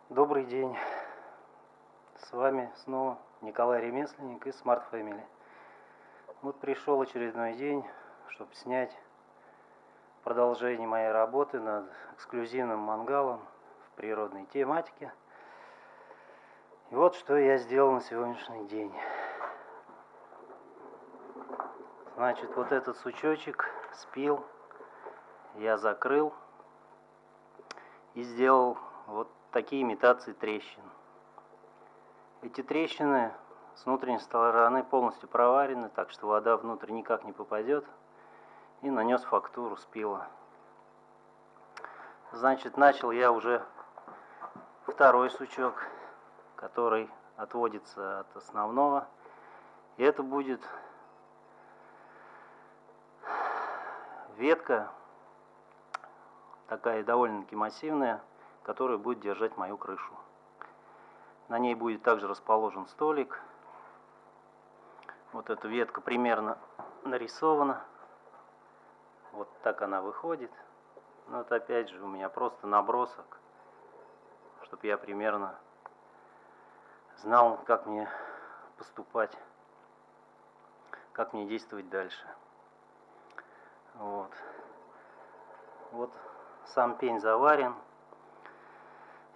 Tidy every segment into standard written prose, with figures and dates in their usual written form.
Добрый день, с вами снова Николай Ремесленник из Smart Family. Вот пришел очередной день, чтобы снять продолжение моей работы над эксклюзивным мангалом в природной тематике. И вот что я сделал на сегодняшний день. Значит, вот этот сучочек спил, я закрыл и сделал вот такие имитации трещин. Эти трещины с внутренней стороны полностью проварены, так что вода внутрь никак не попадет. И нанес фактуру спила. Значит, начал я уже второй сучок, который отводится от основного. И это будет ветка, такая довольно-таки массивная, которая будет держать мою крышу. На ней будет также расположен столик. Вот эта ветка примерно нарисована. Вот так она выходит. Но это опять же у меня просто набросок, чтобы я примерно знал, как мне поступать, как мне действовать дальше. Вот сам пень заварен.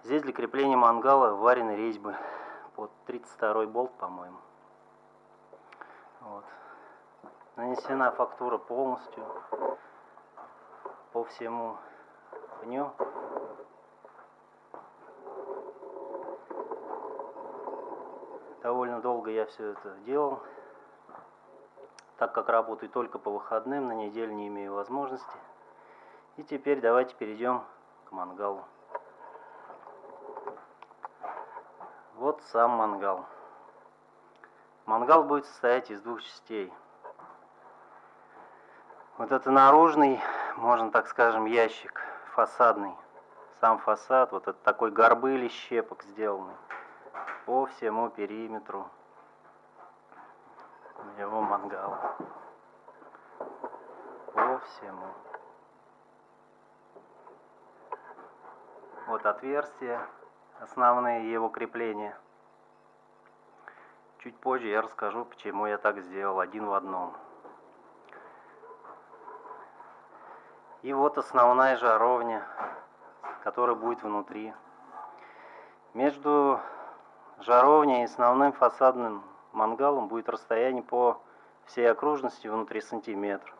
Здесь для крепления мангала варены резьбы под 32-й болт, по-моему. Вот. Нанесена фактура полностью по всему пню. Довольно долго я все это делал, так как работаю только по выходным, на неделю не имею возможности. И теперь давайте перейдем к мангалу. Вот сам мангал. Мангал будет состоять из двух частей. Вот это наружный, можно так скажем, ящик фасадный. Сам фасад, вот это такой горбыль из щепок сделанный по всему периметру его мангала. По всему. Вот отверстия, основные его крепления. Чуть позже я расскажу, почему я так сделал, один в одном. И вот основная жаровня, которая будет внутри. Между жаровней и основным фасадным мангалом будет расстояние по всей окружности внутри сантиметр.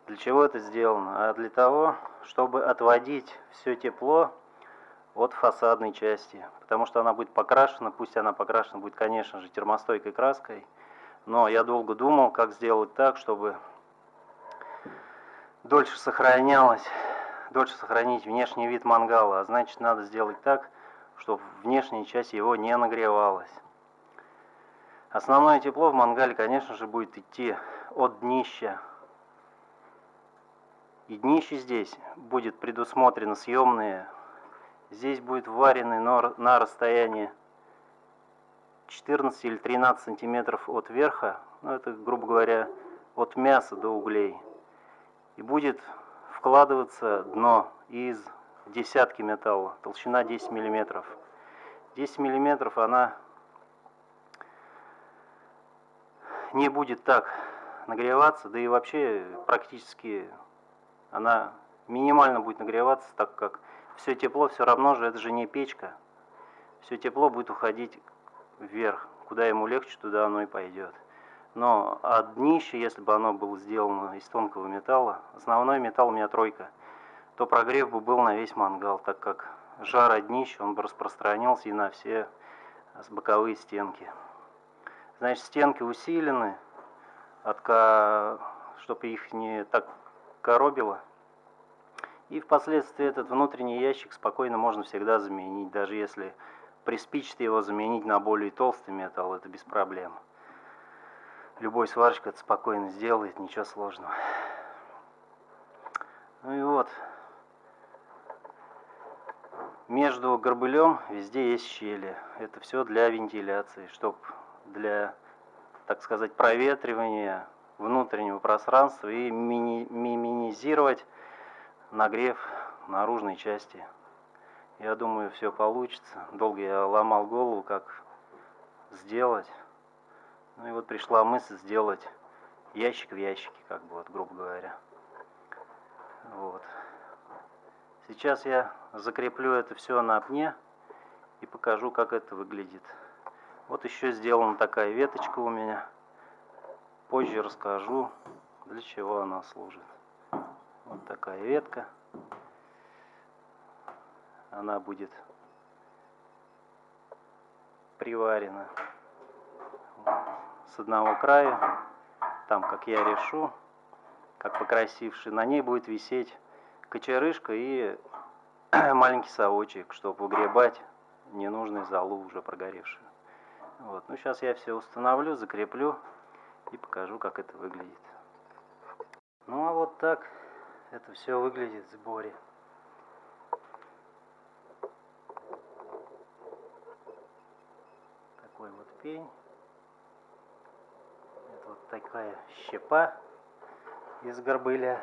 Для чего это сделано? А для того, чтобы отводить все тепло от фасадной части, потому что она будет покрашена, пусть она покрашена будет, конечно же, термостойкой краской, но я долго думал, как сделать так, чтобы дольше сохранить внешний вид мангала, а значит, надо сделать так, чтобы внешняя часть его не нагревалась. Основное тепло в мангале, конечно же, будет идти от днища. И днище здесь будет предусмотрено съемное. Здесь будет вареный на расстоянии 14 или 13 сантиметров от верха, ну это, грубо говоря, от мяса до углей. И будет вкладываться дно из десятки металла, толщина 10 мм. 10 мм она не будет так нагреваться, да и вообще практически она минимально будет нагреваться, так как все тепло все равно же, это же не печка. Все тепло будет уходить вверх. Куда ему легче, туда оно и пойдет. Но от днища, если бы оно было сделано из тонкого металла, основной металл у меня тройка, то прогрев бы был на весь мангал, так как жар от днища, он бы распространился и на все боковые стенки. Значит, стенки усилены, чтобы их не так коробило. И впоследствии этот внутренний ящик спокойно можно всегда заменить, даже если приспичит его заменить на более толстый металл, это без проблем. Любой сварщик это спокойно сделает, ничего сложного. Ну и вот, между горбылем везде есть щели. Это все для вентиляции, чтобы для, так сказать, проветривания внутреннего пространства и минимизировать нагрев наружной части Я думаю, все получится. Долго я ломал голову, как сделать. Ну и вот пришла мысль сделать ящик в ящике, как бы вот, грубо говоря. Вот. Сейчас я закреплю это все на пне и покажу, как это выглядит. Вот еще сделана такая веточка у меня. Позже расскажу, для чего она служит. Вот такая ветка. Она будет приварена с одного края. Там, как я решу, как покрасивший, на ней будет висеть кочерышка и маленький совочек, чтобы выгребать ненужную золу, уже прогоревшую. Вот. Ну, сейчас я все установлю, закреплю и покажу, как это выглядит. Ну, а вот так это все выглядит в сборе. Такой вот пень. Это вот такая щепа из горбыля.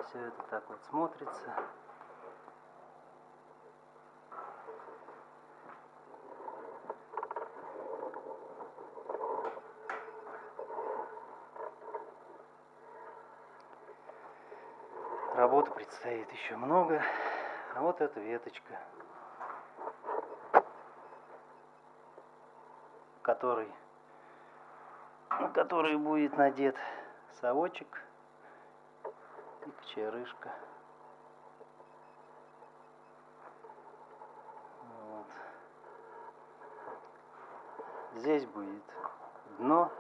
Все это так вот смотрится. Работы предстоит еще много. А вот эта веточка, на которой будет надет совочек и кочерышка. Вот. Здесь будет дно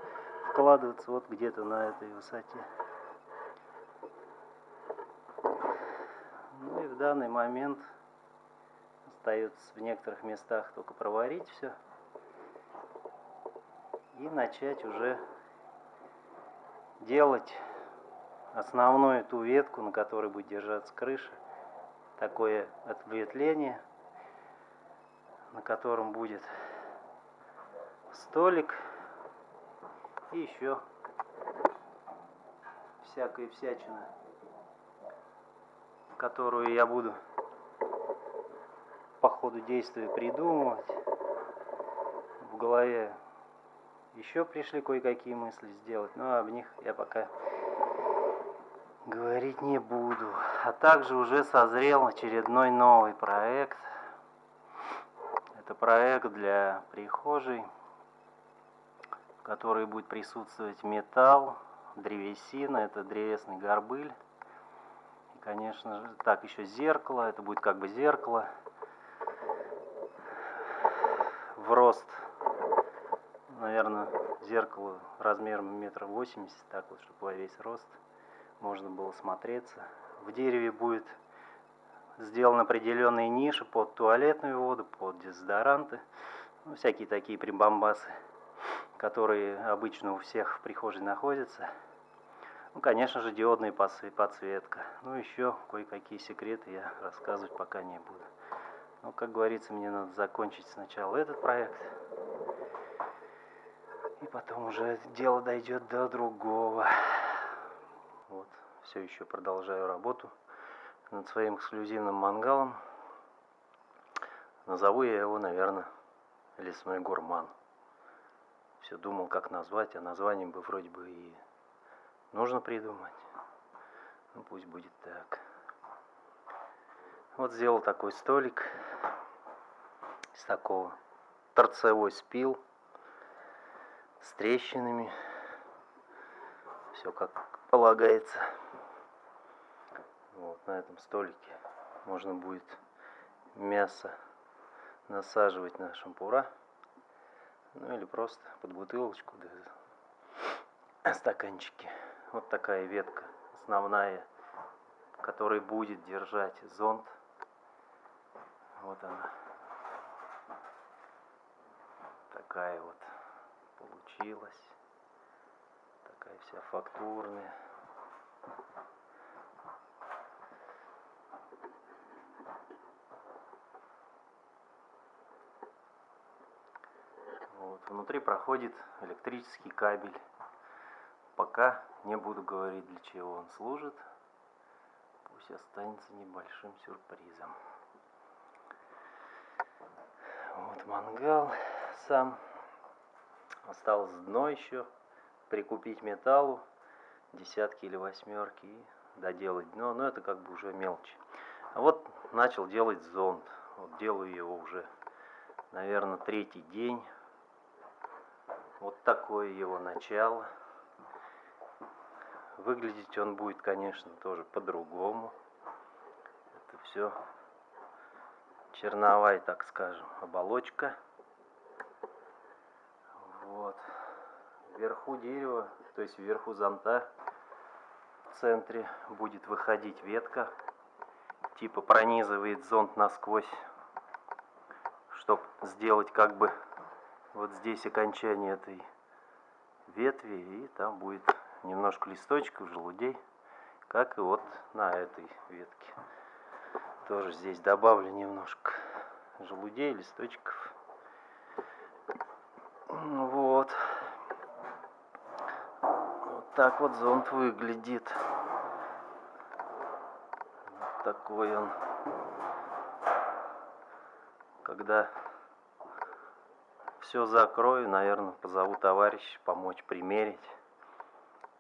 вкладываться вот где-то на этой высоте. Ну и в данный момент остается в некоторых местах только проварить все и начать уже делать основную ту ветку, на которой будет держаться крыша. Такое ответвление, на котором будет столик и еще всякая всячина, которую я буду по ходу действия придумывать. В голове еще пришли кое-какие мысли сделать, но об них я пока говорить не буду. А также уже созрел очередной новый проект. Это проект для прихожей, в которой будет присутствовать металл, древесина, это древесный горбыль. И, конечно же, так еще зеркало, это будет как бы зеркало в рост, наверное, зеркало размером 1,80 м, так вот, чтобы во весь рост можно было смотреться. В дереве будет сделаны определенные ниши под туалетную воду, под дезодоранты, ну, всякие такие прибамбасы, которые обычно у всех в прихожей находятся. Ну, конечно же, диодная подсветка. Ну, еще кое-какие секреты я рассказывать пока не буду. Но, как говорится, мне надо закончить сначала этот проект, и потом уже дело дойдет до другого. Вот, все еще продолжаю работу над своим эксклюзивным мангалом. Назову я его, наверное, «Лесной гурман». Все думал, как назвать, а название бы вроде бы и нужно придумать. Ну, пусть будет так. Вот сделал такой столик из такого торцевой спил с трещинами. Все как полагается. Вот на этом столике можно будет мясо насаживать на шампура. Ну или просто под бутылочку, да, стаканчики. Вот такая ветка основная, которая будет держать зонт. Вот она. Такая вот получилась. Такая вся фактурная. Вот. Внутри проходит электрический кабель. Пока не буду говорить, для чего он служит. Пусть останется небольшим сюрпризом. Вот мангал сам. Осталось дно еще прикупить металлу, десятки или восьмерки, и доделать дно, но это как бы уже мелочи. А вот начал делать зонд. Вот делаю его уже, наверное, третий день. Вот такое его начало. Выглядеть он будет, конечно, тоже по-другому. Это все черновая, так скажем, оболочка. Вот. Вверху дерева, то есть вверху зонта, в центре будет выходить ветка. Типа пронизывает зонт насквозь, чтобы сделать как бы вот здесь окончание этой ветви, и там будет немножко листочков, желудей, как и вот на этой ветке. Тоже здесь добавлю немножко желудей, листочков. Вот. Вот так вот зонт выглядит. Вот такой он. Когда все закрою, наверное, позову товарища помочь примерить,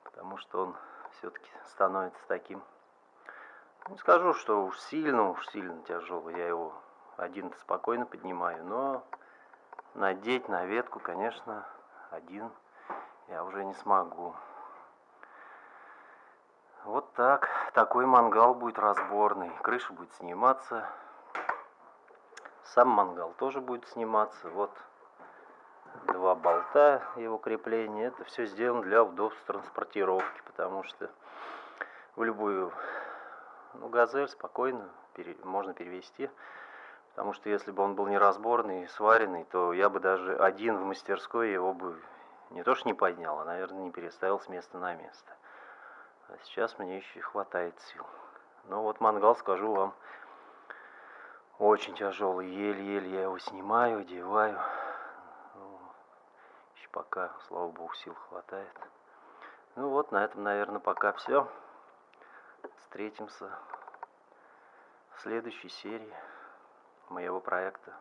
потому что он все-таки становится таким, не скажу, что уж сильно тяжелый, я его один-то спокойно поднимаю, но надеть на ветку, конечно, один я уже не смогу. Вот так, такой мангал будет разборный, крыша будет сниматься, сам мангал тоже будет сниматься, вот. Два болта его крепления. Это все сделано для удобства транспортировки, потому что в любую газель спокойно можно перевезти. Потому что если бы он был неразборный и сваренный, то я бы даже один в мастерской его бы не то что не поднял, а, наверное, не переставил с места на место. А сейчас мне еще хватает сил. Но вот мангал, скажу вам, очень тяжелый. Еле-еле я его снимаю, одеваю. Пока, слава богу, сил хватает. Ну вот, на этом, наверное, пока все. Встретимся в следующей серии моего проекта.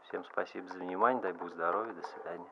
Всем спасибо за внимание, дай бог здоровья, до свидания.